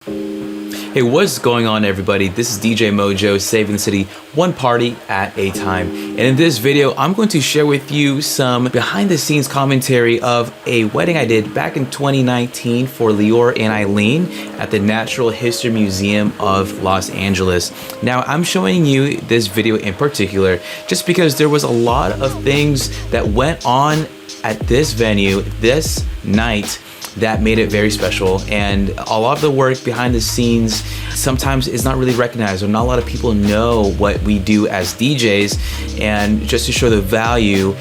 Hey, what's going on, everybody? This is DJ MOJOE, saving the city one party at a time. And in this video, I'm going to share with you some behind the scenes commentary of a wedding I did back in 2019 for Leo and Eileen at the Natural History Museum of Los Angeles. Now, I'm showing you this video in particular just because there was a lot of things that went on at this venue this night that made it very special, and a lot of the work behind the scenes sometimes is not really recognized, or not a lot of people know what we do as DJs. And just to show the value,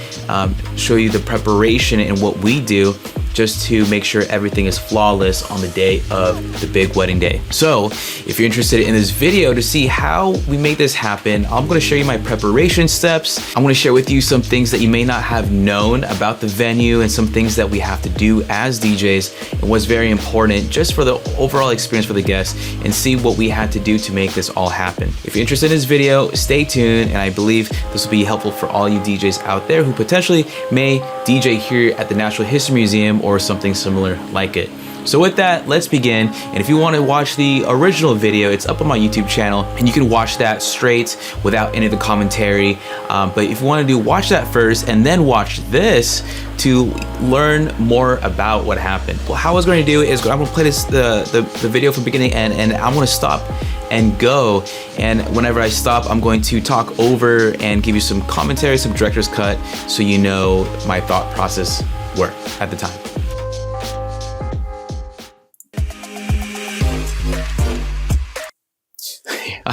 show you the preparation and what we do just to make sure everything is flawless on the day of the big wedding day. So if you're interested in this video to see how we make this happen, I'm going to show you my preparation steps. I'm going to share with you some things that you may not have known about the venue and some things that we have to do as DJs and what's very important just for the overall experience for the guests, and see what we had to do to make this all happen. If you're interested in this video, stay tuned, and I believe this will be helpful for all you DJs out there who potentially may DJ here at the Natural History Museum or something similar like it. So with that, let's begin. And if you want to watch the original video, it's up on my YouTube channel, and you can watch that straight without any of the commentary. But if you want to watch that first and then watch this to learn more about what happened. Well, how I was going to do is I'm going to play the video from beginning to end, and I'm going to stop and go. And whenever I stop, I'm going to talk over and give you some commentary, some director's cut, so you know my thought process were at the time.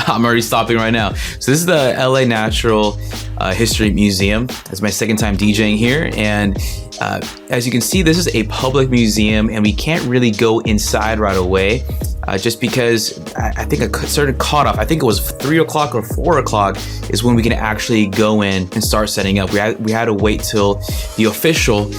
I'm already stopping right now. So this is the LA Natural History Museum. It's my second time DJing here, and as you can see, this is a public museum, and we can't really go inside right away just because I think a certain cutoff, I think it was 3 o'clock or 4 o'clock is when we can actually go in and start setting up. We had to wait till the official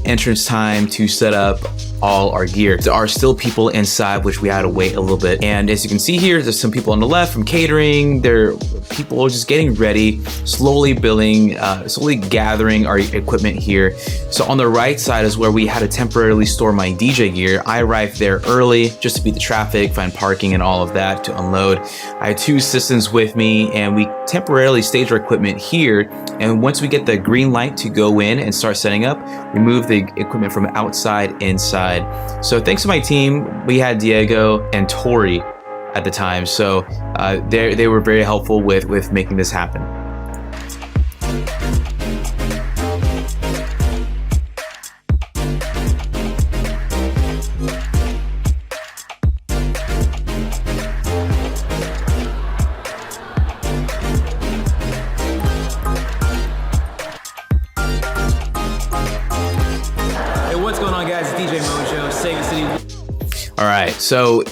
entrance time to set up all our gear. There are still people inside, which we had to wait a little bit. And as you can see here, there's some people on the left from catering. There are people just getting ready, slowly slowly gathering our equipment here. So on the right side is where we had to temporarily store my DJ gear. I arrived there early just to beat the traffic, find parking and all of that to unload. I had 2 assistants with me, and we temporarily staged our equipment here. And once we get the green light to go in and start setting up, we move the equipment from outside inside. So thanks to my team, we had Diego and Tori at the time. So they were very helpful with making this happen. All right, so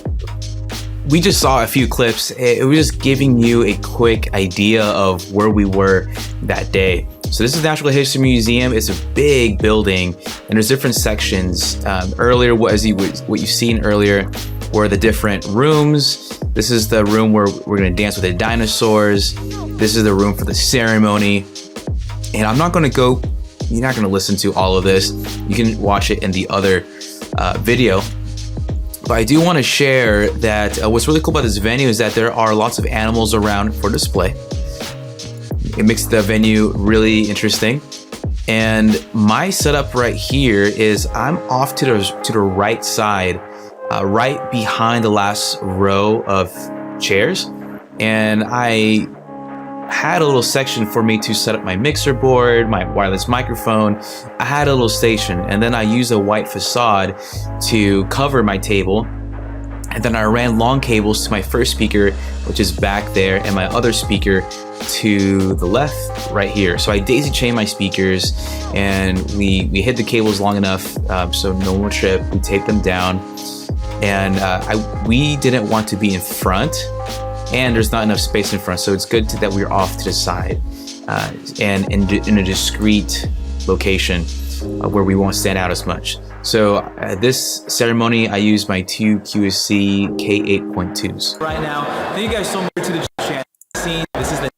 we just saw a few clips. It was just giving you a quick idea of where we were that day. So this is the Natural History Museum. It's a big building, and there's different sections. Earlier, what you've seen earlier were the different rooms. This is the room where we're gonna dance with the dinosaurs. This is the room for the ceremony. And I'm not gonna go, you're not gonna listen to all of this. You can watch it in the other video. But I do want to share that what's really cool about this venue is that there are lots of animals around for display. It makes the venue really interesting. And my setup right here is I'm off to the right side, right behind the last row of chairs. And I had a little section for me to set up my mixer board, my wireless microphone. I had a little station, and then I used a white facade to cover my table. And then I ran long cables to my first speaker, which is back there, and my other speaker to the left right here. So I daisy chained my speakers, and we hid the cables long enough so no one would trip. We taped them down, and we didn't want to be in front, and there's not enough space in front, so it's good that we're off to the side and in a discrete location where we won't stand out as much. So this ceremony, I used my 2 QSC K8.2s. Right now, thank you guys so much to the channel. This is the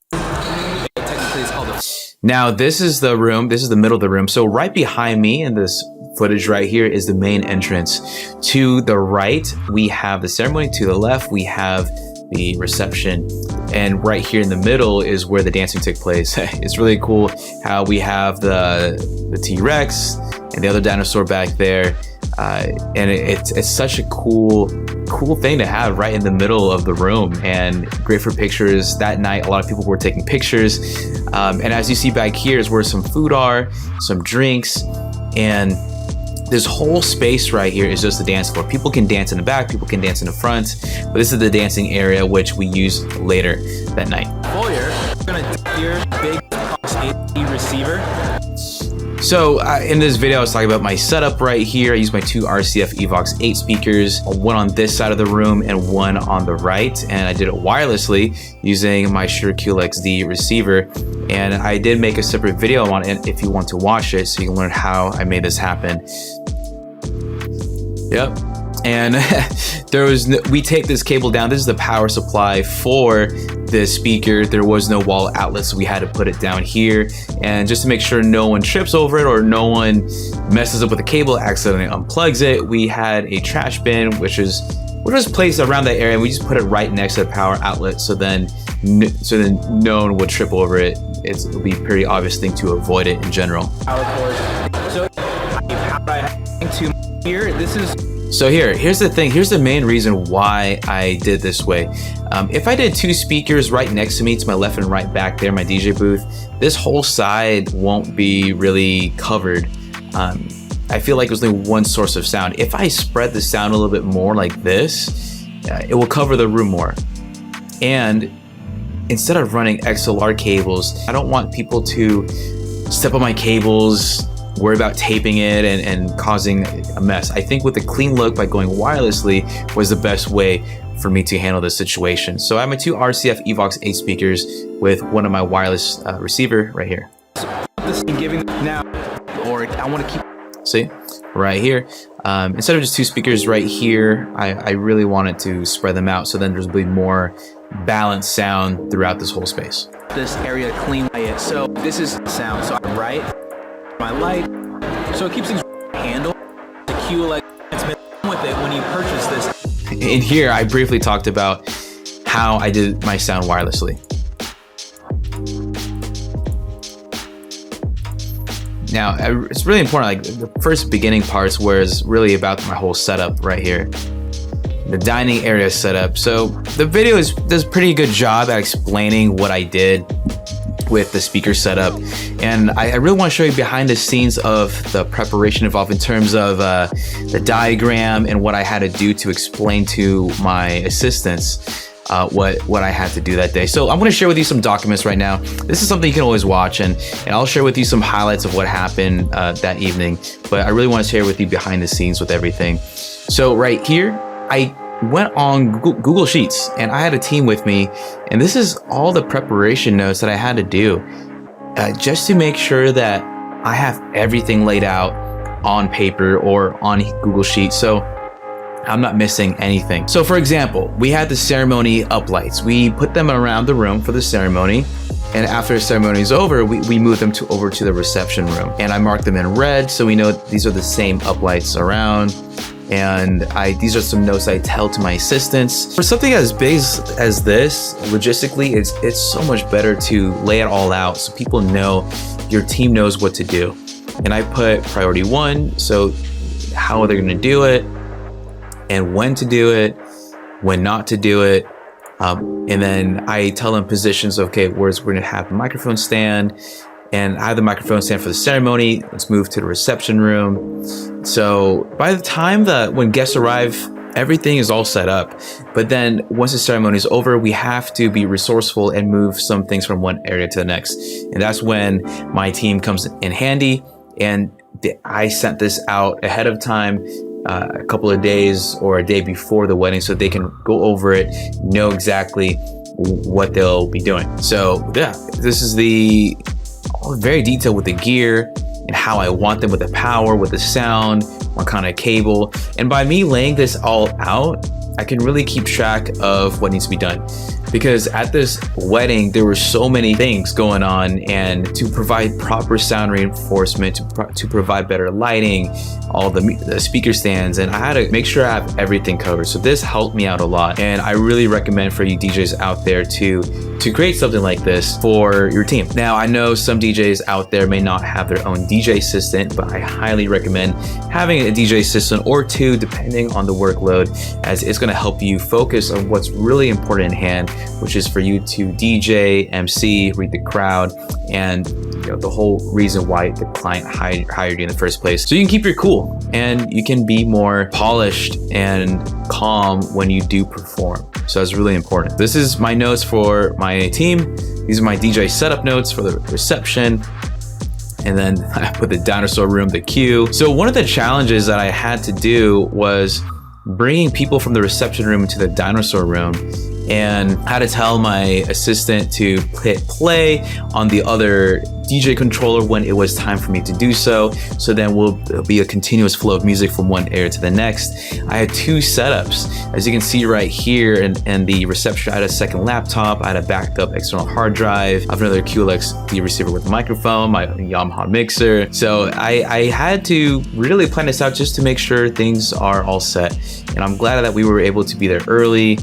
technically it's called the. Now this is the room. This is the middle of the room. So right behind me in this footage right here is the main entrance. To the right, we have the ceremony. To the left, we have the reception. And right here in the middle is where the dancing took place. It's really cool how we have the T-Rex and the other dinosaur back there. And it's such a cool thing to have right in the middle of the room, and great for pictures. That night, a lot of people were taking pictures. And as you see back here is where some food are, some drinks, and this whole space right here is just the dance floor. People can dance in the back, people can dance in the front, but this is the dancing area, which we use later that night. Foyer, we're gonna do your big AV receiver. So in this video, I was talking about my setup right here. I use my 2 RCF Evox 8 speakers, one on this side of the room and one on the right. And I did it wirelessly using my Shure QLXD receiver. And I did make a separate video on it if you want to watch it, so you can learn how I made this happen. Yep. And we take this cable down. This is the power supply for this speaker. There was no wall outlet, so we had to put it down here. And just to make sure no one trips over it or no one messes up with the cable, accidentally unplugs it, we had a trash bin, which was placed around that area. And we just put it right next to the power outlet, so then no one would trip over it. It'll be a pretty obvious thing to avoid it in general. Power cord. So here, this is. So here's the thing. Here's the main reason why I did this way. If I did 2 speakers right next to me, to my left and right back there, my DJ booth, this whole side won't be really covered. I feel like there's only one source of sound. If I spread the sound a little bit more like this, it will cover the room more. And instead of running XLR cables, I don't want people to step on my cables, worry about taping it and causing a mess. I think with a clean look by going wirelessly was the best way for me to handle this situation. So I have my 2 RCF Evox 8 speakers with one of my wireless receiver right here. I want to keep. See, right here. Instead of just 2 speakers right here, I really wanted to spread them out so then there's be more balanced sound throughout this whole space. This area clean. So this is sound. So I'm right. My light, so it keeps things handled. The QLX with it when you purchase this. In here, I briefly talked about how I did my sound wirelessly. Now, it's really important. Like the first beginning parts, where it's really about my whole setup right here, the dining area setup. So the video does a pretty good job at explaining what I did with the speaker setup, and I really want to show you behind the scenes of the preparation involved in terms of the diagram and what I had to do to explain to my assistants what I had to do that day. So I'm going to share with you some documents right now. This is something you can always watch, and I'll share with you some highlights of what happened that evening, but I really want to share with you behind the scenes with everything. So right here, I went on Google Sheets and I had a team with me, and this is all the preparation notes that I had to do just to make sure that I have everything laid out on paper or on Google Sheets, so I'm not missing anything. So for example, we had the ceremony uplights. We put them around the room for the ceremony, and after the ceremony is over, we moved them over to the reception room, and I marked them in red so we know these are the same uplights around. And these are some notes I tell to my assistants. For something as big as this, logistically, it's so much better to lay it all out so people know, your team knows what to do. And I put priority 1, so how are they gonna do it, and when to do it, when not to do it. And then I tell them positions, okay, we're gonna have the microphone stand, and I have the microphone stand for the ceremony. Let's move to the reception room. So by the time when guests arrive, everything is all set up. But then once the ceremony is over, we have to be resourceful and move some things from one area to the next. And that's when my team comes in handy. And I sent this out ahead of time, a couple of days or a day before the wedding, so they can go over it, know exactly what they'll be doing. So yeah, this is very detailed with the gear and how I want them, with the power, with the sound, what kind of cable. And by me laying this all out, I can really keep track of what needs to be done. Because at this wedding, there were so many things going on, and to provide proper sound reinforcement, to provide better lighting, all the speaker stands, and I had to make sure I have everything covered. So this helped me out a lot, and I really recommend for you DJs out there to create something like this for your team. Now, I know some DJs out there may not have their own DJ assistant, but I highly recommend having a DJ assistant or two, depending on the workload, as it's going to help you focus on what's really important in hand, which is for you to DJ, MC, read the crowd, and the whole reason why the client hired you in the first place. So you can keep your cool and you can be more polished and calm when you do perform. So that's really important. This is my notes for my team. These are my DJ setup notes for the reception. And then I put the dinosaur room, the queue. So one of the challenges that I had to do was bringing people from the reception room to the dinosaur room, and I had to tell my assistant to hit play on the other DJ controller when it was time for me to do so. So then it'll be a continuous flow of music from one area to the next. I had two setups. As you can see right here in the reception, I had a second laptop, I had a backed up external hard drive, I have another QLXD receiver with a microphone, my Yamaha mixer. So I had to really plan this out just to make sure things are all set. And I'm glad that we were able to be there early.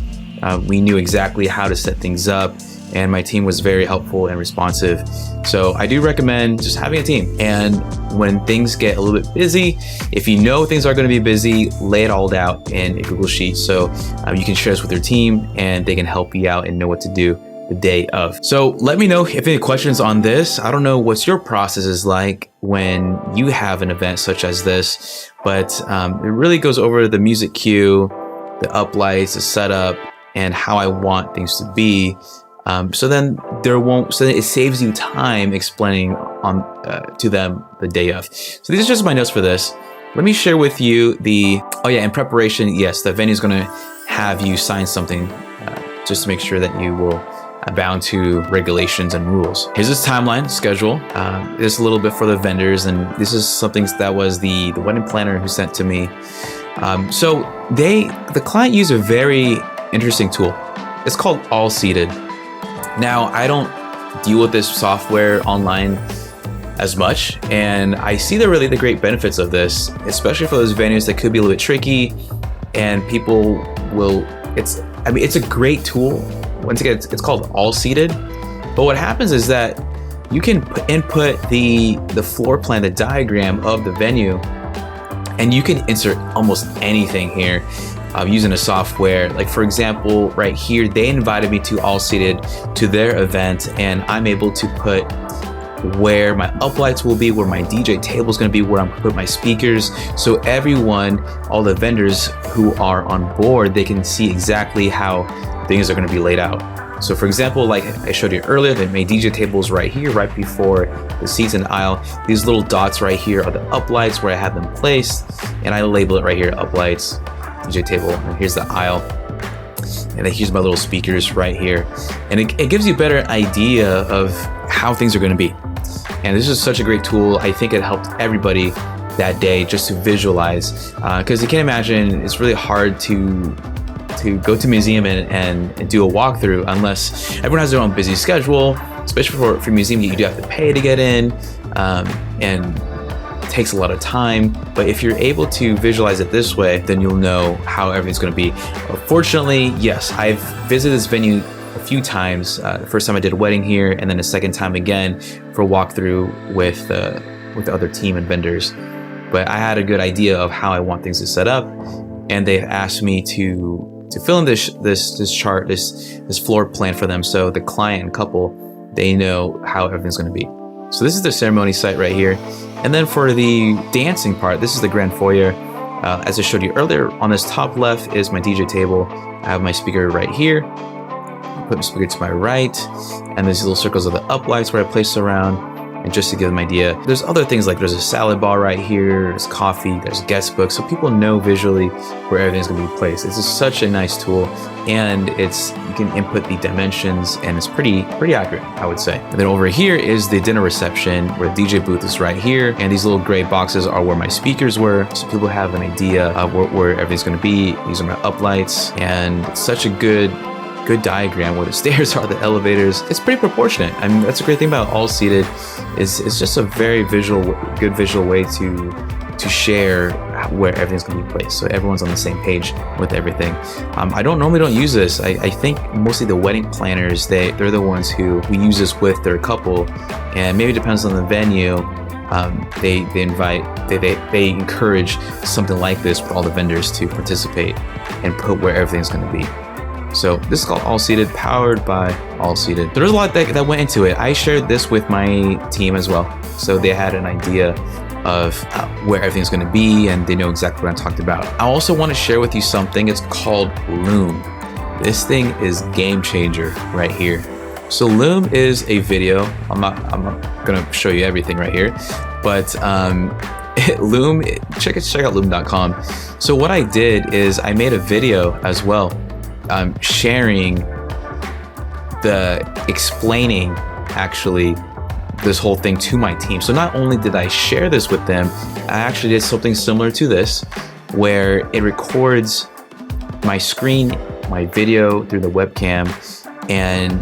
We knew exactly how to set things up, and my team was very helpful and responsive. So I do recommend just having a team. And when things get a little bit busy, if you know things are going to be busy, lay it all out in a Google Sheet so you can share this with your team and they can help you out and know what to do the day of. So let me know if any questions on this. I don't know what's your process is like when you have an event such as this, but it really goes over the music cue, the uplights, the setup, and how I want things to be. So then it saves you time explaining to them the day of. So these are just my notes for this. Let me share with you in preparation, yes, the venue is gonna have you sign something just to make sure that you will bound to regulations and rules. Here's this timeline schedule. This is a little bit for the vendors, and this is something that was the wedding planner who sent to me. So the client used a very interesting tool. It's called All Seated. Now, I don't deal with this software online as much, and I see the great benefits of this, especially for those venues that could be a little bit tricky, and people will. It's a great tool. Once again, it's called All Seated. But what happens is that you can input the floor plan, the diagram of the venue, and you can insert almost anything here. Using a software. Like for example, right here, they invited me to All Seated to their event, and I'm able to put where my uplights will be, where my DJ table is going to be, where I'm going to put my speakers. So everyone, all the vendors who are on board, they can see exactly how things are going to be laid out. So for example, like I showed you earlier, that my DJ table is right here, right before the seats in the aisle. These little dots right here are the uplights where I have them placed, and I label it right here, uplights, DJ table, and here's the aisle, and then here's my little speakers right here, and it gives you a better idea of how things are going to be. And this is such a great tool. I think it helped everybody that day just to visualize, because you can imagine it's really hard to go to a museum and do a walkthrough unless everyone has their own busy schedule, especially for museum. You do have to pay to get in, and takes a lot of time. But if you're able to visualize it this way, then you'll know how everything's going to be. Fortunately, yes, I've visited this venue a few times. The first time I did a wedding here, and then a second time again for a walkthrough with the other team and vendors. But I had a good idea of how I want things to set up, and they asked me to fill in this chart, this floor plan for them, so the client and couple, they know how everything's going to be. So this is the ceremony site right here. And then for the dancing part, this is the grand foyer. As I showed you earlier, on this top left is my DJ table. I have my speaker right here. I put my speaker to my right, and there's little circles of the uplights where I place around. And just to give them an idea, there's other things like there's a salad bar right here, there's coffee, there's guest books, so people know visually where everything's gonna be placed. It's just such a nice tool, and you can input the dimensions, and it's pretty accurate, I would say. And then over here is the dinner reception, where the DJ booth is right here, and these little gray boxes are where my speakers were, so people have an idea of where everything's gonna be. These are my uplights, and it's such a good diagram where the stairs are, the elevators. It's pretty proportionate. I mean, that's a great thing about all seated, is it's just a very good visual way to share where everything's gonna be placed, so everyone's on the same page with everything. I normally don't use this. I think mostly the wedding planners, they're the ones who use this with their couple, and maybe it depends on the venue. They encourage something like this for all the vendors to participate and put where everything's gonna be. So this is called All Seated, powered by All Seated. There's a lot that went into it. I shared this with my team as well, so they had an idea of where everything's going to be, and they know exactly what I'm talking about. I also want to share with you something. It's called Loom. This thing is game changer right here. So Loom is a video. I'm not going to show you everything right here, but Loom, check out loom.com. So what I did is I made a video as well, sharing explaining actually this whole thing to my team. So not only did I share this with them, I actually did something similar to this, where it records my screen, my video through the webcam, and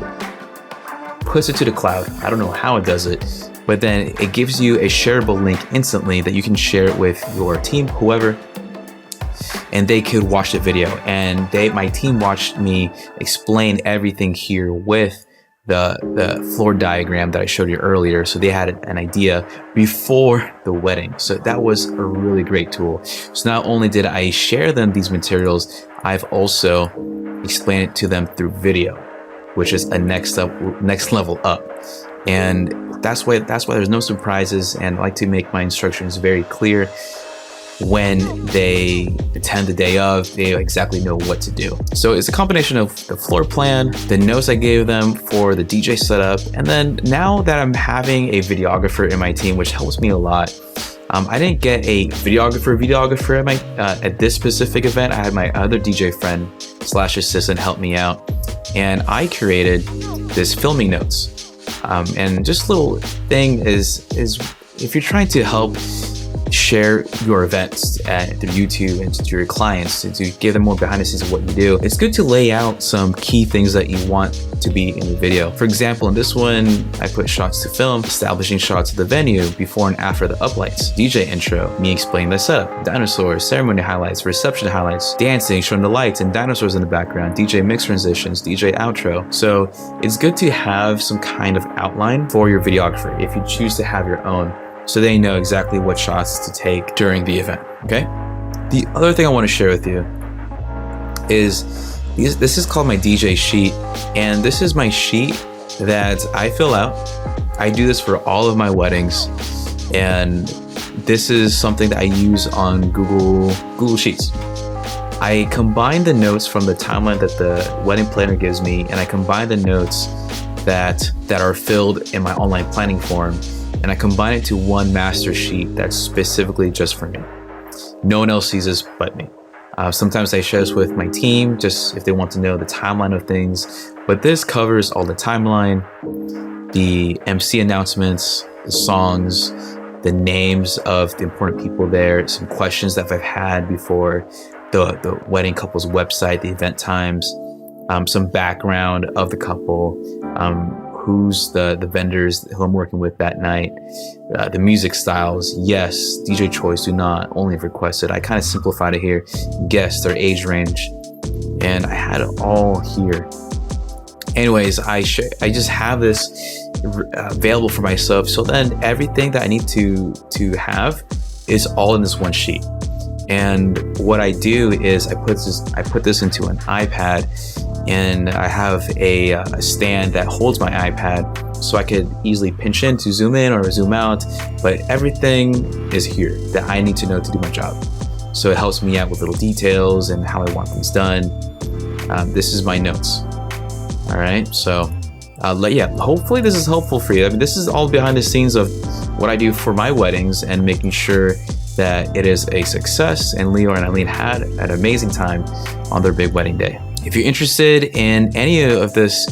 puts it to the cloud. I don't know how it does it, but then it gives you a shareable link instantly that you can share it with your team, whoever, and they could watch the video. And my team watched me explain everything here with the floor diagram that I showed you earlier, so they had an idea before the wedding. So that was a really great tool. So not only did I share them these materials, I've also explained it to them through video, which is a next level up. And that's why there's no surprises, and I like to make my instructions very clear. When they attend the day of, they exactly know what to do. So it's a combination of the floor plan, the notes I gave them for the DJ setup, and then now that I'm having a videographer in my team, which helps me a lot. I didn't get a videographer at this specific event. I had my other DJ friend / assistant help me out, and I created this filming notes. And just a little thing is if you're trying to help share your events through YouTube and to your clients, to give them more behind the scenes of what you do, it's good to lay out some key things that you want to be in the video. For example, in this one, I put shots to film, establishing shots of the venue, before and after the uplights, DJ intro, me explaining the setup, dinosaur, ceremony highlights, reception highlights, dancing, showing the lights and dinosaurs in the background, DJ mix transitions, DJ outro. So it's good to have some kind of outline for your videographer if you choose to have your own, so they know exactly what shots to take during the event, okay? The other thing I want to share with you is this is called my DJ sheet, and this is my sheet that I fill out. I do this for all of my weddings, and this is something that I use on Google Sheets. I combine the notes from the timeline that the wedding planner gives me, and I combine the notes that are filled in my online planning form, and I combine it to one master sheet that's specifically just for me. No one else sees this but me. Sometimes I share this with my team, just if they want to know the timeline of things, but this covers all the timeline, the MC announcements, the songs, the names of the important people there, some questions that I've had before, the wedding couple's website, the event times, some background of the couple, who's the vendors who I'm working with that night, the music styles, yes, DJ choice, do not, only if requested. I kind of simplified it here, guests, their age range, and I had it all here. Anyways, I just have this available for myself, so then everything that I need to have is all in this one sheet. And what I do is I put this into an iPad, and I have a stand that holds my iPad, so I could easily pinch in to zoom in or zoom out, but everything is here that I need to know to do my job. So it helps me out with little details and how I want things done. This is my notes. All right, so Yeah, hopefully this is helpful for you. I mean, this is all behind the scenes of what I do for my weddings and making sure that it is a success, and Leo and Eileen had an amazing time on their big wedding day. If you're interested in any of this,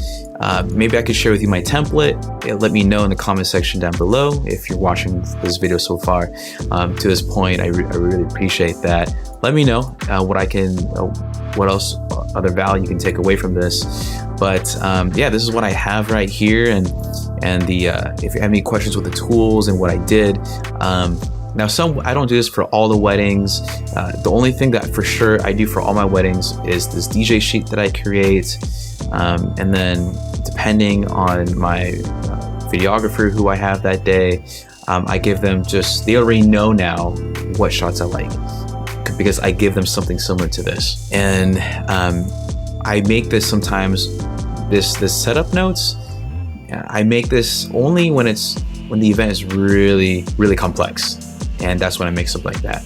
maybe I could share with you my template. Let me know in the comment section down below. If you're watching this video so far to this point, I really appreciate that. Let me know what else, other value you can take away from this. But yeah, this is what I have right here, and if you have any questions with the tools and what I did. Now, I don't do this for all the weddings. The only thing that for sure I do for all my weddings is this DJ sheet that I create. And then depending on my videographer who I have that day, I give them they already know now what shots I like, because I give them something similar to this. And I make this sometimes, this setup notes, I make this only when the event is really, really complex. And that's when I make stuff like that.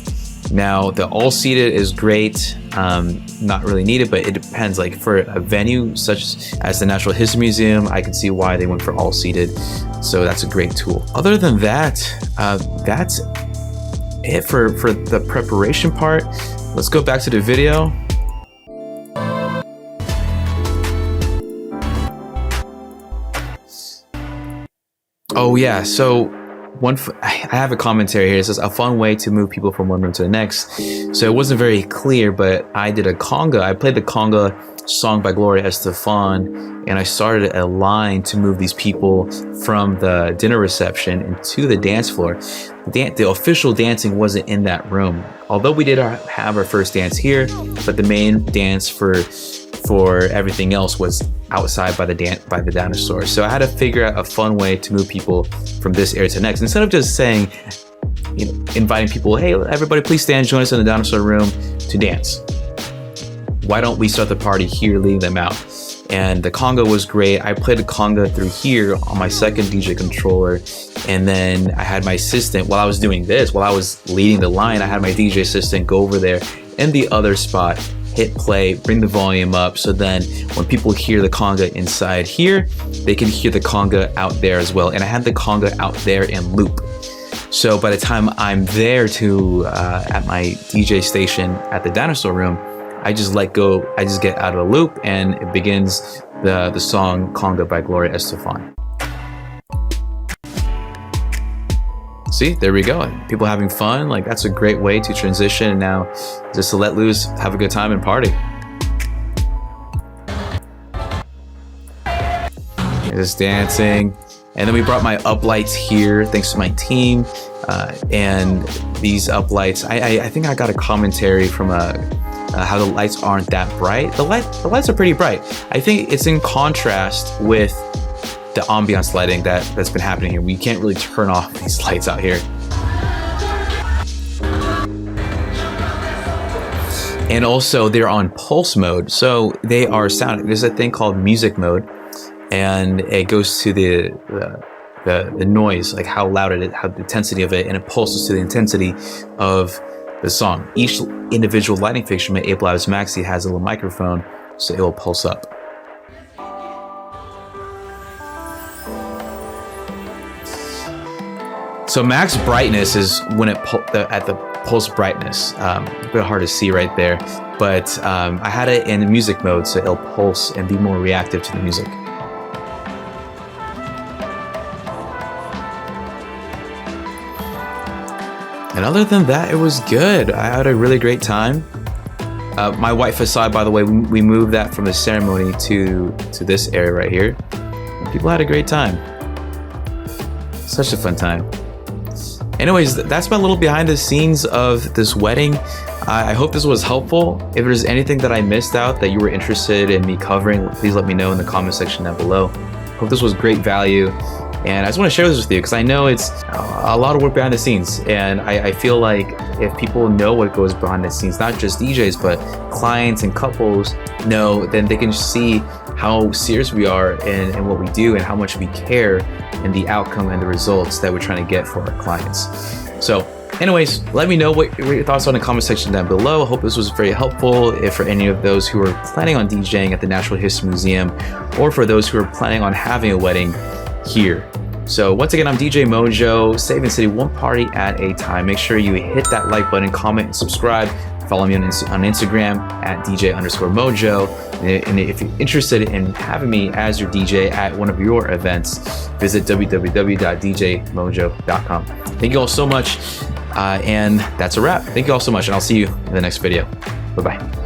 Now, the all seated is great, not really needed, but it depends. Like for a venue such as the Natural History Museum, I can see why they went for all seated. So that's a great tool. Other than that, that's it for the preparation part. Let's go back to the video. Oh yeah, so I have a commentary here. It says a fun way to move people from one room to the next. So it wasn't very clear, but I did a conga. I played the conga song by Gloria Estefan, and I started a line to move these people from the dinner reception into the dance floor. The official dancing wasn't in that room, although we did have our first dance here, but the main dance for everything else was outside by the dinosaur. So I had to figure out a fun way to move people from this area to next. Instead of just saying, inviting people, hey, everybody please stand, join us in the dinosaur room to dance. Why don't we start the party here, leading them out? And the conga was great. I played the conga through here on my second DJ controller. And then I had my assistant, while I was doing this, while I was leading the line, I had my DJ assistant go over there in the other spot, hit play, bring the volume up, so then when people hear the conga inside here, they can hear the conga out there as well. And I had the conga out there in loop. So by the time I'm there at my DJ station at the dinosaur room, I just get out of the loop, and it begins the song Conga by Gloria Estefan. See, there we go. People having fun. Like, that's a great way to transition, and now just to let loose, have a good time and party. Just dancing. And then we brought my uplights here, thanks to my team. And these uplights, I think I got a commentary from how the lights aren't that bright. The lights are pretty bright. I think it's in contrast with the ambiance lighting that's been happening here. We can't really turn off these lights out here. And also they're on pulse mode. So they are sound. There's a thing called music mode, and it goes to the noise, like how loud it is, how the intensity of it, and it pulses to the intensity of the song. Each individual lighting fixture, my Ableton Maxi, has a little microphone, so it will pulse up. So max brightness is when at the pulse brightness. A bit hard to see right there, but I had it in music mode, so it'll pulse and be more reactive to the music. And other than that, it was good. I had a really great time. My white facade, by the way, we moved that from the ceremony to this area right here. And people had a great time. Such a fun time. Anyways, that's my little behind the scenes of this wedding. I hope this was helpful. If there's anything that I missed out that you were interested in me covering, please let me know in the comment section down below. Hope this was great value. And I just want to share this with you because I know it's a lot of work behind the scenes. And I feel like if people know what goes behind the scenes, not just DJs, but clients and couples know, then they can see how serious we are in what we do and how much we care in the outcome and the results that we're trying to get for our clients. So Anyways, let me know what your thoughts are in the comment section down below. I hope this was very helpful if for any of those who are planning on DJing at the Natural History Museum, or for those who are planning on having a wedding here. So once again, I'm DJ Mojo, saving the city one party at a time. Make sure you hit that like button, comment, and subscribe. Follow me on Instagram at DJ_Mojo. And if you're interested in having me as your DJ at one of your events, visit www.djmojo.com. Thank you all so much. And that's a wrap. Thank you all so much. And I'll see you in the next video. Bye-bye.